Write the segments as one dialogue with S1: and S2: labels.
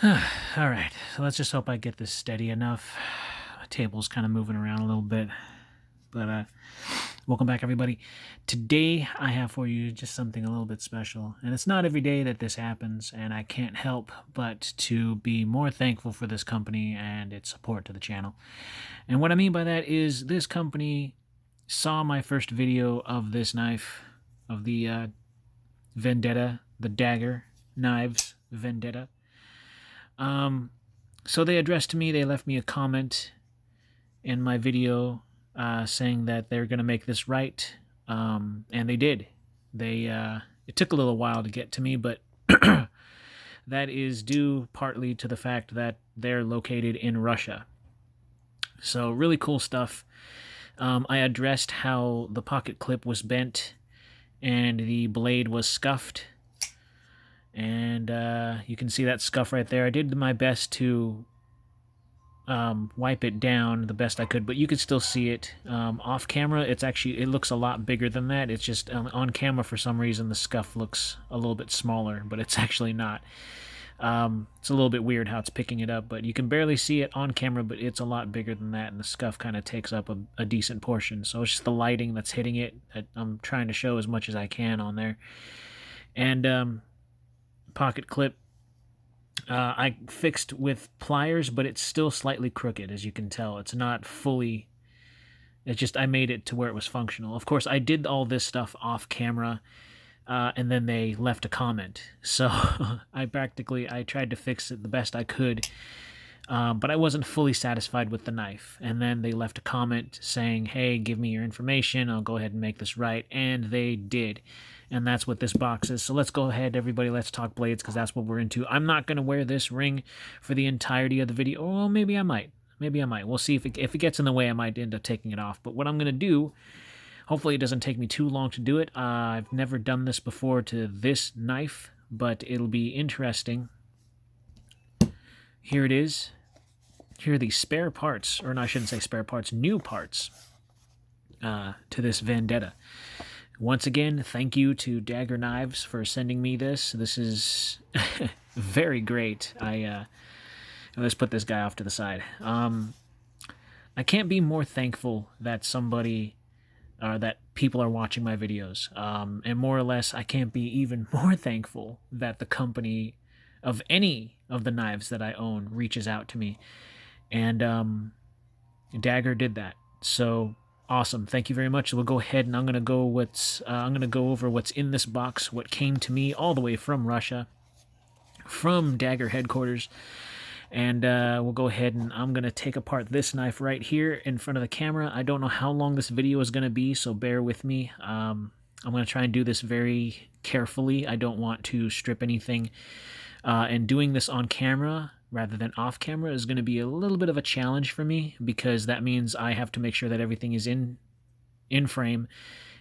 S1: All right, so let's just hope I get this steady enough. My table's kind of moving around a little bit, but welcome back, everybody. Today I have for you just something a little bit special, and it's not every day that this happens, and I can't help but to be more thankful for this company and its support to the channel. And what I mean by that is this company saw my first video of this knife, of the Vendetta, the Dagger Knives Vendetta. So they addressed to me, they left me a comment in my video saying that they're going to make this right, and they did. It took a little while to get to me, but that is due partly to the fact that they're located in Russia. So really cool stuff. I addressed how the pocket clip was bent and the blade was scuffed. And you can see that scuff right there. I did my best to wipe it down the best I could, but you could still see it. Off camera, it looks a lot bigger than that. It's just on camera, for some reason, the scuff looks a little bit smaller, but it's actually not. It's a little bit weird how it's picking it up, but you can barely see it on camera, but it's a lot bigger than that, and the scuff kind of takes up a decent portion. So it's just the lighting that's hitting it. I'm trying to show as much as I can on there. And pocket clip I fixed with pliers, but it's still slightly crooked, as you can tell. It's not fully, it's just I made it to where it was functional. Of course, I did all this stuff off camera, and then they left a comment. So I tried to fix it the best I could, but I wasn't fully satisfied with the knife. And then they left a comment saying, hey, give me your information, I'll go ahead and make this right. And they did. And that's what this box is. So let's go ahead, everybody. Let's talk blades, because that's what we're into. I'm not going to wear this ring for the entirety of the video. Well, maybe I might. Maybe I might. We'll see if it gets in the way. I might end up taking it off. But what I'm going to do, hopefully it doesn't take me too long to do it. I've never done this before to this knife, but it'll be interesting. Here it is. Here are the spare parts, or no, I shouldn't say spare parts, new parts to this Vendetta. Once again, thank you to Dagger Knives for sending me this. This is very great. Let's put this guy off to the side. I can't be more thankful that that people are watching my videos. And more or less, I can't be even more thankful that the company of any of the knives that I own reaches out to me. And Dagger did that. So awesome. Thank you very much. We'll go ahead and I'm gonna go over what's in this box, what came to me all the way from Russia, from Dagger headquarters. And we'll go ahead and I'm gonna take apart this knife right here in front of the camera. I don't know how long this video is gonna be, so bear with me. I'm gonna try and do this very carefully. I don't want to strip anything. And doing this on camera rather than off camera is going to be a little bit of a challenge for me, because that means I have to make sure that everything is in frame,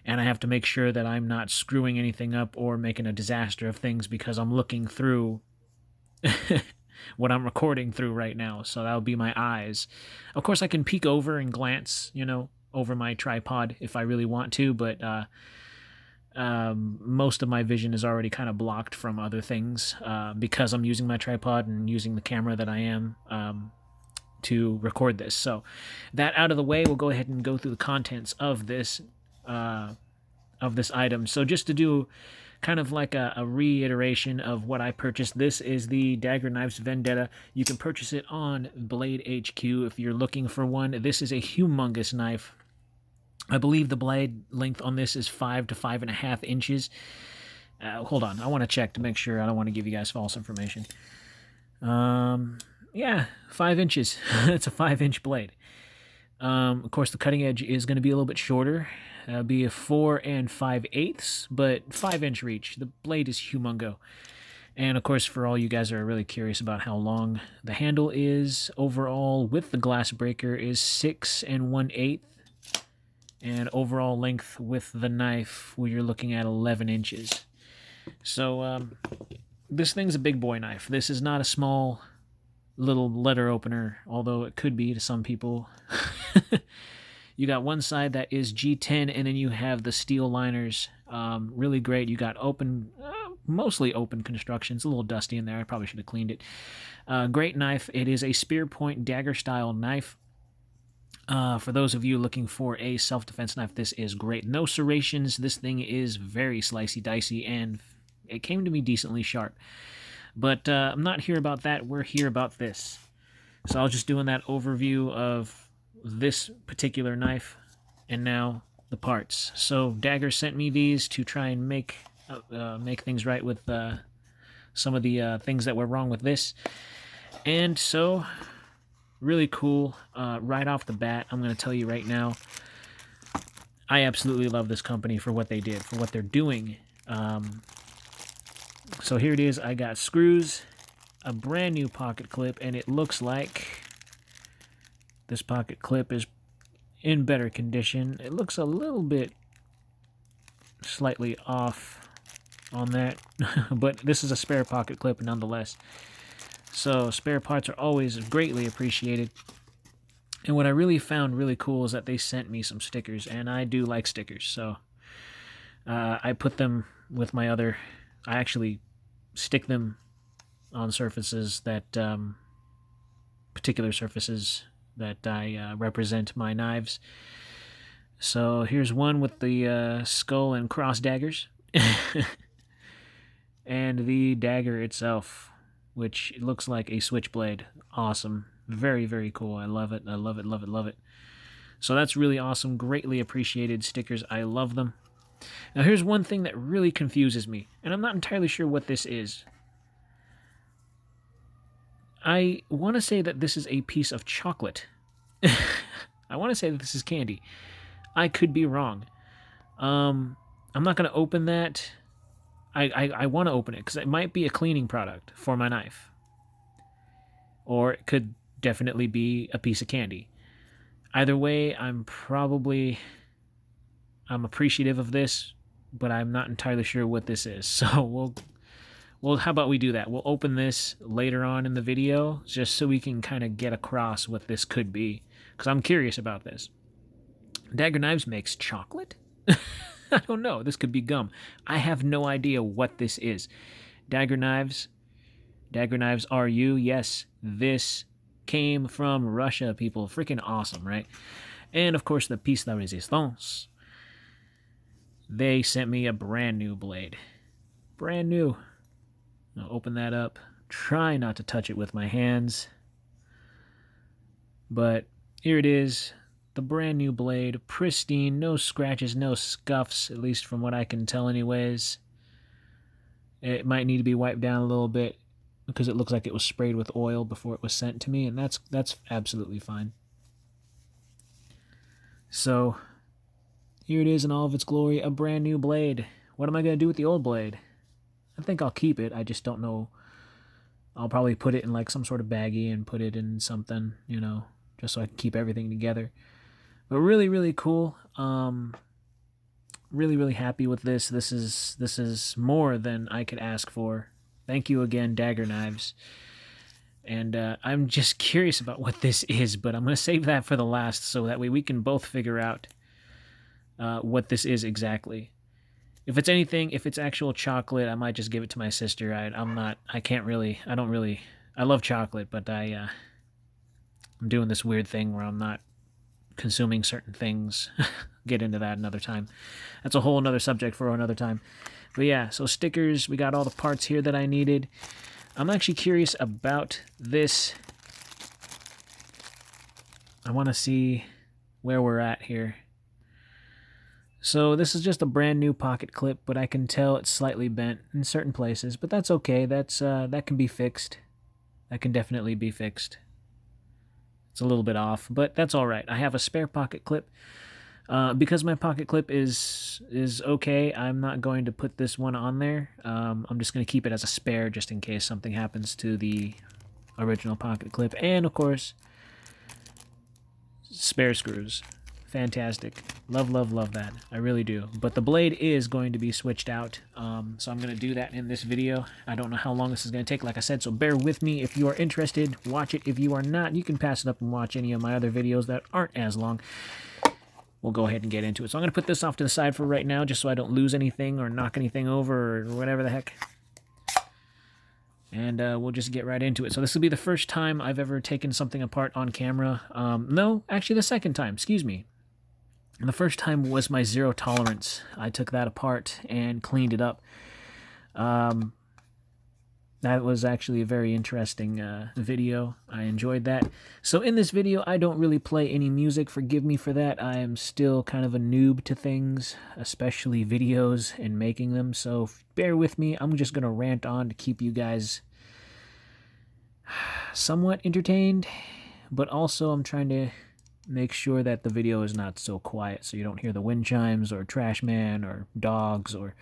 S1: and I have to make sure that I'm not screwing anything up or making a disaster of things, because I'm looking through what I'm recording through right now. So that'll be my eyes. Of course, I can peek over and glance, over my tripod if I really want to, but most of my vision is already kind of blocked from other things because I'm using my tripod and using the camera that I am to record this. So that out of the way, we'll go ahead and go through the contents of this item. So just to do kind of like a reiteration of what I purchased, this is the Dagger Knives Vendetta. You can purchase it on Blade HQ if you're looking for one. This is a humongous knife. I believe the blade length on this is 5 to 5.5 inches. Hold on, I want to check to make sure. I don't want to give you guys false information. Yeah, 5 inches. It's a 5-inch blade. Of course, the cutting edge is going to be a little bit shorter. It'll be a 4 5/8, but 5-inch reach. The blade is humongo. And of course, for all you guys that are really curious about how long the handle is, overall with the glass breaker is 6 1/8. And overall length with the knife, you're looking at 11 inches. So this thing's a big boy knife. This is not a small little letter opener, although it could be to some people. You got one side that is G10, and then you have the steel liners. Really great. You got open, mostly open construction. It's a little dusty in there. I probably should have cleaned it. Great knife. It is a spear point dagger style knife. For those of you looking for a self-defense knife, this is great. No serrations. This thing is very slicey dicey, and it came to me decently sharp. But I'm not here about that. We're here about this. So I was just doing that overview of this particular knife, and now the parts. So Dagger sent me these to try and make things right with some of the things that were wrong with this. And so, really cool. Right off the bat, I'm going to tell you right now, I absolutely love this company for what they did, for what they're doing. So here it is. I got screws, a brand new pocket clip, and it looks like this pocket clip is in better condition. It looks a little bit slightly off on that, but this is a spare pocket clip nonetheless. So spare parts are always greatly appreciated. And what I really found really cool is that they sent me some stickers, and I do like stickers. So I put them with my other, I actually stick them on surfaces that, particular surfaces that I represent my knives. So here's one with the skull and cross daggers. And the dagger itself, which looks like a switchblade. Awesome. Very, very cool. I love it. I love it, love it, love it. So that's really awesome. Greatly appreciated stickers. I love them. Now here's one thing that really confuses me, and I'm not entirely sure what this is. I want to say that this is a piece of chocolate. I want to say that this is candy. I could be wrong. I'm not going to open that. I want to open it because it might be a cleaning product for my knife. Or it could definitely be a piece of candy. Either way, I'm appreciative of this, but I'm not entirely sure what this is. So well, how about we do that? We'll open this later on in the video, just so we can kind of get across what this could be, because I'm curious about this. Dagger Knives makes chocolate? I don't know. This could be gum. I have no idea what this is. Dagger Knives are you? Yes, this came from Russia, people. Freaking awesome, right? And, of course, the piece de resistance. They sent me a brand new blade. Brand new. I'll open that up. Try not to touch it with my hands. But here it is. The brand new blade. Pristine. No scratches, no scuffs. At least from what I can tell anyways. It might need to be wiped down a little bit, because it looks like it was sprayed with oil before it was sent to me, and that's absolutely fine. So, here it is in all of its glory, a brand new blade. What am I going to do with the old blade? I think I'll keep it. I just don't know. I'll probably put it in like some sort of baggie and put it in something, you know, just so I can keep everything together. But really, really cool. Really, really happy with this. This is more than I could ask for. Thank you again, Dagger Knives. And I'm just curious about what this is, but I'm going to save that for the last, so that way we can both figure out what this is exactly. If it's anything, if it's actual chocolate, I might just give it to my sister. I love chocolate, but I'm doing this weird thing where I'm not consuming certain things. Get into that another time. That's a whole another subject for another time. But yeah, so stickers, we got all the parts here that I needed. I'm actually curious about this. I want to see where we're at here. So this is just a brand new pocket clip, but I can tell it's slightly bent in certain places, but that's okay. That can be fixed. That can definitely be fixed. It's a little bit off, but that's all right. I have a spare pocket clip. Because my pocket clip is okay, I'm not going to put this one on there. I'm just going to keep it as a spare just in case something happens to the original pocket clip. And, of course, spare screws. Fantastic. Love, love, love that. I really do. But the blade is going to be switched out, so I'm going to do that in this video. I don't know how long this is going to take, like I said, so bear with me. If you are interested, watch it. If you are not, you can pass it up and watch any of my other videos that aren't as long. We'll go ahead and get into it. So I'm going to put this off to the side for right now, just so I don't lose anything or knock anything over or whatever the heck. and we'll just get right into it. So this will be the first time I've ever taken something apart on camera. No, actually the second time, excuse me. And the first time was my zero tolerance. I took that apart and cleaned it up. That was actually a very interesting video. I enjoyed that. So in this video, I don't really play any music. Forgive me for that. I am still kind of a noob to things, especially videos and making them. So bear with me. I'm just going to rant on to keep you guys somewhat entertained. But also I'm trying to make sure that the video is not so quiet so you don't hear the wind chimes or trash man or dogs or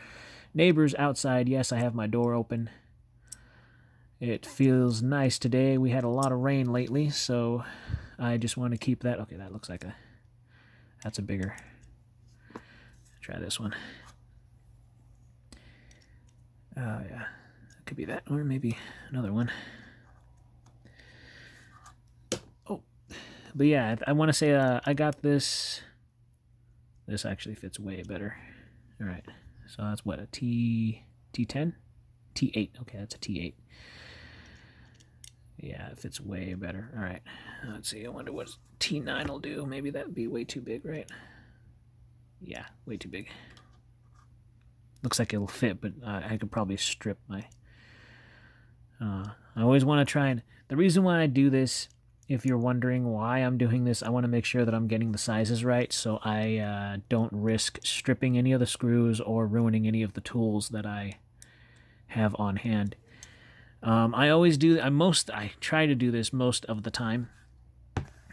S1: neighbors outside. Yes, I have my door open. It feels nice today. We had a lot of rain lately, so I just want to keep that. Okay, that looks like that's a bigger. Try this one. Yeah, it could be that, or maybe another one. Oh, but yeah, I want to say I got this. This actually fits way better. All right, so that's what, a T10? T8. Okay, that's a T8. Yeah, it fits way better. All right, let's see. I wonder what T9 will do. Maybe that would be way too big, right? Yeah, way too big. Looks like it'll fit, but I could probably strip my... I always want to try and... The reason why I do this, if you're wondering why I'm doing this, I want to make sure that I'm getting the sizes right, so I don't risk stripping any of the screws or ruining any of the tools that I have on hand. I always do. I try to do this most of the time.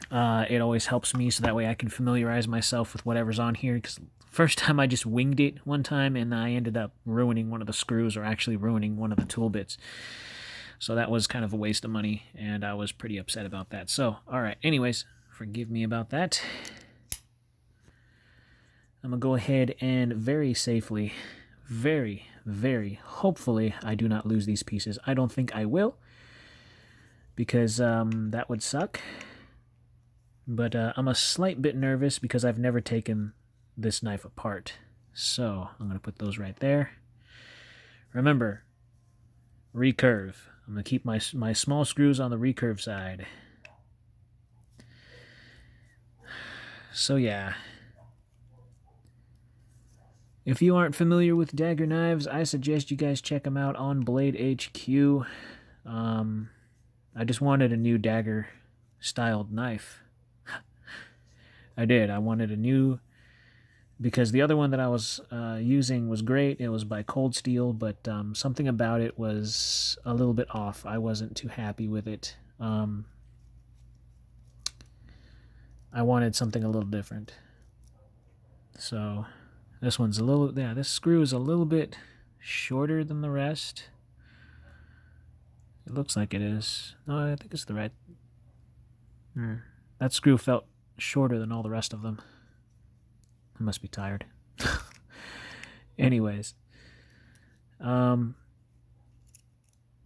S1: It always helps me, so that way I can familiarize myself with whatever's on here. Because first time I just winged it one time, and I ended up ruining one of the screws, or actually ruining one of the tool bits. So that was kind of a waste of money, and I was pretty upset about that. So, all right. Anyways, forgive me about that. I'm gonna go ahead and very safely, very hopefully I do not lose these pieces. I don't think I will, because that would suck. But I'm a slight bit nervous because I've never taken this knife apart. So I'm going to put those right there. Remember, recurve. I'm going to keep my small screws on the recurve side. So yeah. If you aren't familiar with dagger knives, I suggest you guys check them out on Blade HQ. I just wanted a new dagger styled knife. I did. I wanted a new, because the other one that I was using was great. It was by Cold Steel, but something about it was a little bit off. I wasn't too happy with it. I wanted something a little different. So this one's a little, yeah, this screw is a little bit shorter than the rest. It looks like it is. No, I think it's the right. That screw felt shorter than all the rest of them. I must be tired. Anyways. I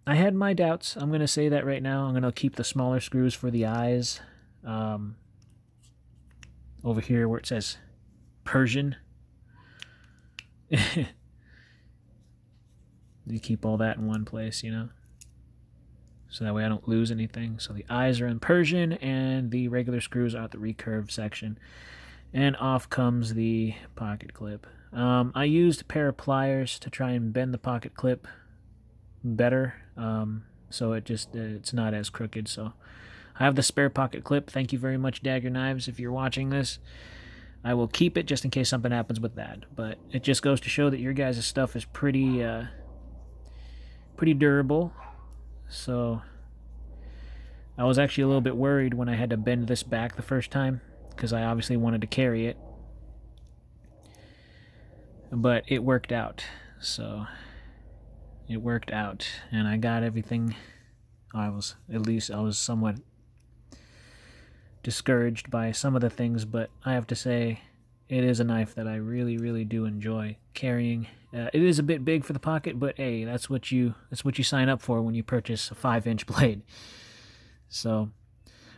S1: had my doubts. I'm going to say that right now. I'm going to keep the smaller screws for the eyes. Over here where it says Persian. You keep all that in one place, you know, so that way I don't lose anything. So the eyes are in Persian, and the regular screws are at the recurve section, and off comes the pocket clip. I used a pair of pliers to try and bend the pocket clip better, so it's not as crooked. So I have the spare pocket clip. Thank you very much, Dagger Knives, if you're watching this. I will keep it just in case something happens with that. But it just goes to show that your guys' stuff is pretty durable. So I was actually a little bit worried when I had to bend this back the first time, because I obviously wanted to carry it. But it worked out. So it worked out, and I got everything. I was somewhat discouraged by some of the things, but I have to say it is a knife that I really do enjoy carrying. It is a bit big for the pocket, but hey, that's what you sign up for when you purchase a 5-inch blade. So,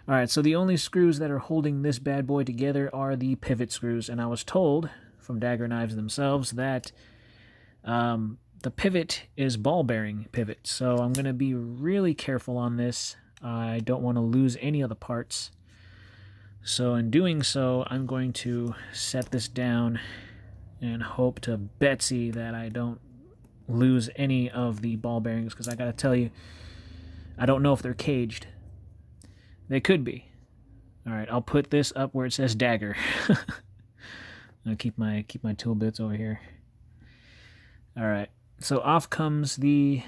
S1: all right, so the only screws that are holding this bad boy together are the pivot screws, and I was told from Dagger Knives themselves that the the pivot is ball bearing pivot, so I'm going to be really careful on this. I don't want to lose any of the parts. So in doing so, I'm going to set this down and hope to Betsy that I don't lose any of the ball bearings, because I got to tell you, I don't know if they're caged. They could be. All right, I'll put this up where it says dagger. I'll keep my tool bits over here. All right, so off comes the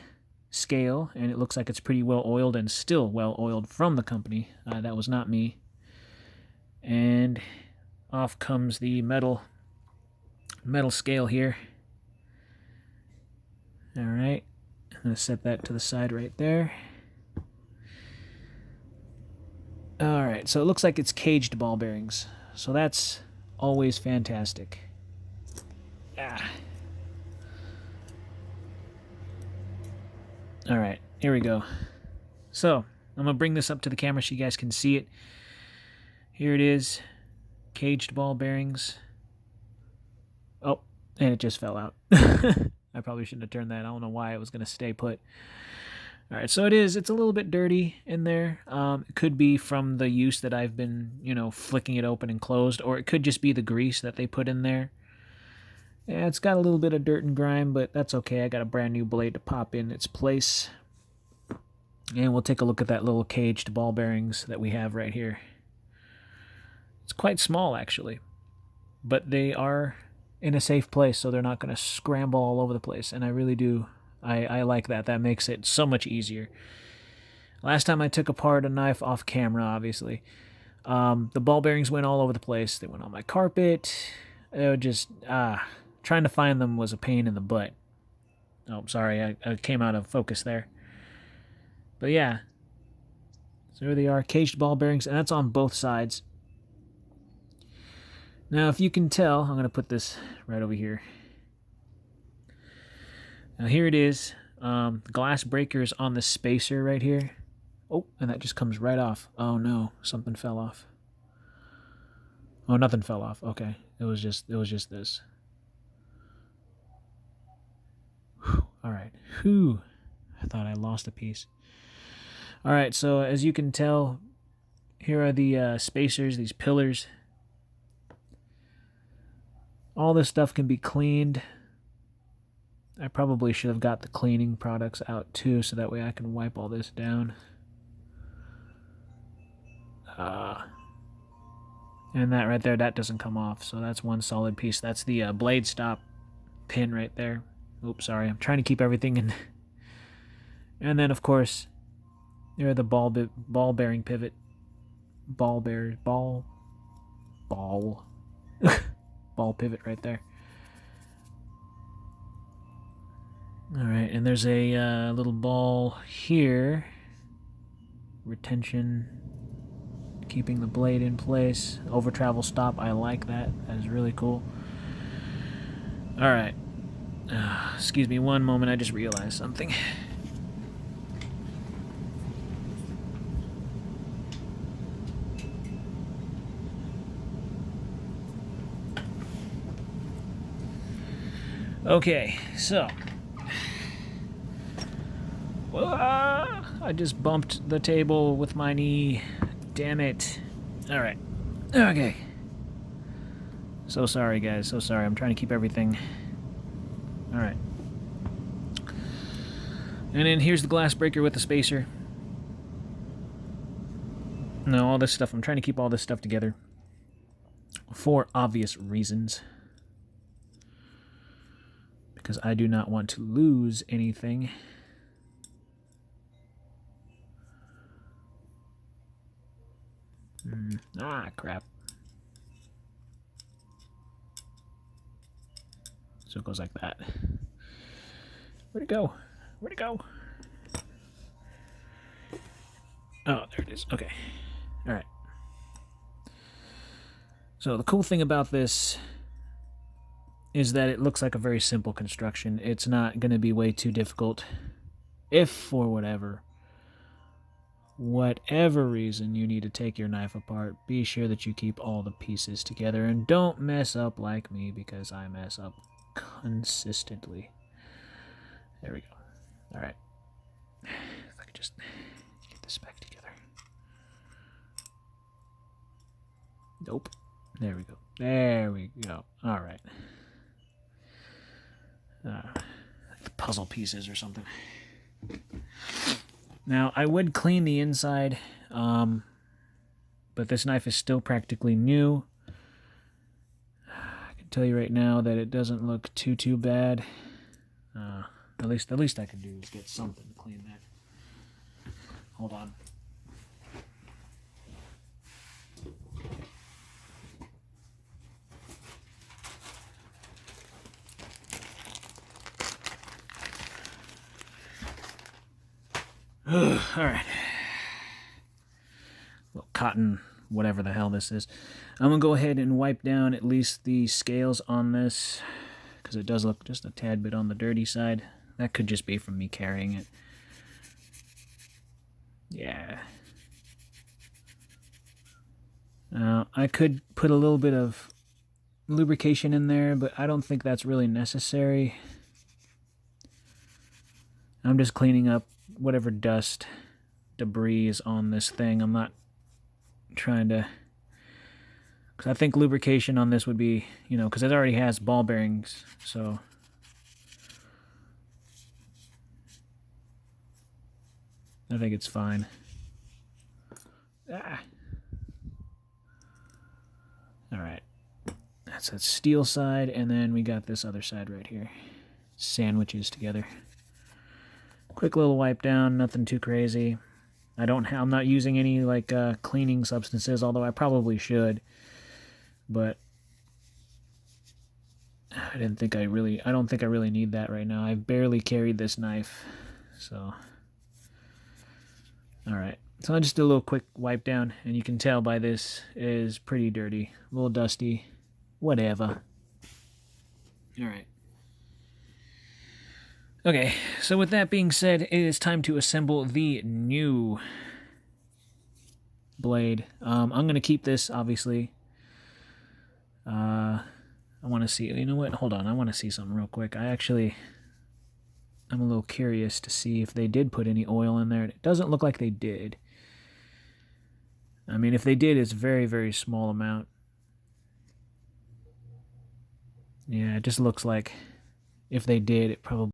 S1: scale, and it looks like it's pretty well oiled, and still well oiled from the company. That was not me. And off comes the metal scale here. All right, I'm gonna set that to the side right there. All right, so it looks like it's caged ball bearings, so that's always fantastic. All right, here we go. So I'm gonna bring this up to the camera so you guys can see it. Here it is, caged ball bearings. Oh, and it just fell out. I probably shouldn't have turned that. I don't know why it was gonna stay put. All right, so it's a little bit dirty in there. It could be from the use that I've been, flicking it open and closed, or it could just be the grease that they put in there. Yeah, it's got a little bit of dirt and grime, but that's okay. I got a brand new blade to pop in its place. And we'll take a look at that little caged ball bearings that we have right here. It's quite small, actually, but they are in a safe place, so they're not going to scramble all over the place, and I really do. I like that. That makes it so much easier. Last time I took apart a knife off camera, obviously, the ball bearings went all over the place. They went on my carpet. It would just, trying to find them was a pain in the butt. Oh, sorry, I came out of focus there. But yeah, so there they are, caged ball bearings, and that's on both sides. Now, if you can tell, I'm going to put this right over here. Now, here it is. The glass breaker is on the spacer right here. Oh, and that just comes right off. Oh, no. Something fell off. Oh, nothing fell off. Okay. It was just this. Whew. All right. Whew. I thought I lost a piece. All right, so as you can tell, here are the spacers, these pillars. All this stuff can be cleaned. I probably should have got the cleaning products out too, so that way I can wipe all this down. And that right there, that doesn't come off, so that's one solid piece. That's the blade stop pin right there. Oops, sorry, I'm trying to keep everything in. And then, of course, there are the ball bearing pivot. Ball pivot right there. All right, and there's a little ball here. Retention, keeping the blade in place. Over travel stop, I like that. That is really cool. All right. Excuse me one moment, I just realized something. Okay, so I just bumped the table with my knee. Damn it. All right. Okay. So sorry, guys. So sorry. I'm trying to keep everything. All right. And then here's the glass breaker with the spacer. No, all this stuff. I'm trying to keep all this stuff together for obvious reasons. Because I do not want to lose anything. Crap. So it goes like that. Where'd it go? Where'd it go? Oh, there it is. Okay. All right. So the cool thing about this is that it looks like a very simple construction. It's not going to be way too difficult. If, for whatever reason you need to take your knife apart, be sure that you keep all the pieces together and don't mess up like me, because I mess up consistently. There we go. All right. If I could just get this back together. Nope. There we go. There we go. All right. Like puzzle pieces or something. Now, I would clean the inside, but this knife is still practically new. I can tell you right now that it doesn't look too bad. At least I can do is get something to clean that. Hold on. All right. Well, cotton, whatever the hell this is. I'm going to go ahead and wipe down at least the scales on this, because it does look just a tad bit on the dirty side. That could just be from me carrying it. Yeah. I could put a little bit of lubrication in there, but I don't think that's really necessary. I'm just cleaning up whatever dust, debris is on this thing. I'm not trying to... Because I think lubrication on this would be, you know, because it already has ball bearings, so... I think it's fine. Ah. Alright. That's that steel side, and then we got this other side right here. Sandwiches together. Quick little wipe down, nothing too crazy. I'm not using any like cleaning substances, although I probably should. But I don't think I really need that right now. I've barely carried this knife, so... Alright, so I just did a little quick wipe down, and you can tell by this it is pretty dirty, a little dusty, whatever. Alright. Okay, so with that being said, it is time to assemble the new blade. I'm going to keep this, obviously. I want to see, you know what, hold on, I want to see something real quick. I'm a little curious to see if they did put any oil in there. It doesn't look like they did. I mean, if they did, it's a very, very small amount. Yeah, it just looks like if they did, it probably